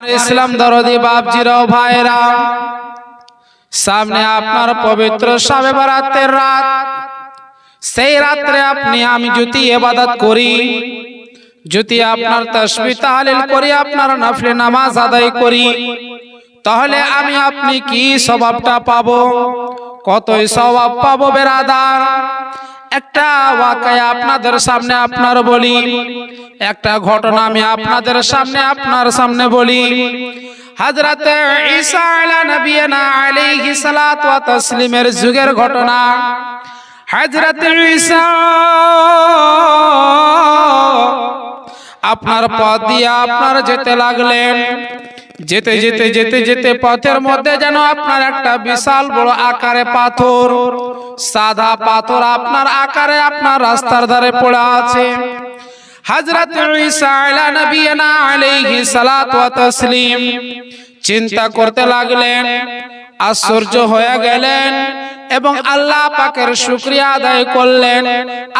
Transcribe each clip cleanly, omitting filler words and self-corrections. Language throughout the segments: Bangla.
इस्लाम दरदी बापजीराओ भाईरा सामने आपनार पवित्र शबे बारातेर रात सेई रात्रे आपनि आमि जदि इबादत करी जदि आपनार तसबिह ताहलील करी आपनार नफले नामाज आदाय करी ताहले आमि आपनि कि सवाबटा पाबो कतई सवाब पाबो बेरादार একটা ওয়াকায়া আপনাদের সামনে আপনার বলি একটা ঘটনা আমি আপনাদের সামনে আপনার সামনে বলি হযরত ঈসা আলা নবিয়িনা আলাইহিস সালাতু ওয়া তাসলিমের যুগের ঘটনা হযরত ঈসা আপনার পথ দিয়ে আপনার যেতে লাগলেন যেতে যেতে যেতে যেতে পথের মধ্যে যেন আপনার একটা বিশাল বড় আকারে পাথর সাদা পাথর আপনার আকারে আপনার রাস্তার ধারে পড়ে আছে হযরত ঈসা আলা নবিয়িনা আলাইহিস সালাতু ওয়া তাসলিম চিন্তা করতে লাগলেন আশ্চর্য হয়ে গেলেন এবং আল্লাহ পাকের শুকরিয়া আদায় করলেন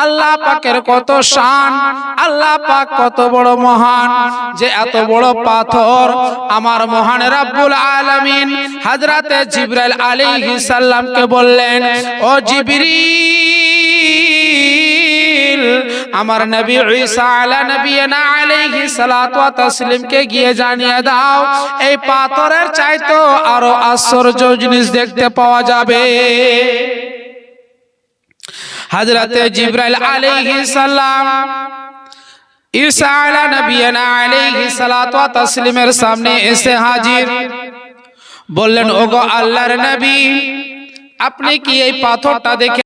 আল্লাহ পাকের কত শান আল্লাহ পাক কত বড় মহান যে এত বড় পাথর আমার মহান রব্বুল আলামিন হযরতে জিবরাইল আলাইহিস সালামকে বললেন ও জিবরিল আমার নবী ঈসা আলা নবিয়িনা আলাইহিস সালাতু ওয়া তাসলিমকে গিয়ে জানিয়ে দাও এই পাথরের চাইতে আরো আশ্চর্য জিনিস দেখতে পাওয়া যাবে হযরতে জিবরাইল আলাইহিস সালাম ঈসা আলা নবিয়িনা আলাইহিস সালাতু ওয়া তাসলিমের সামনে এসে হাজির বললেন ওগো আল্লাহর নবী আপনি কি এই পাথরটা দেখে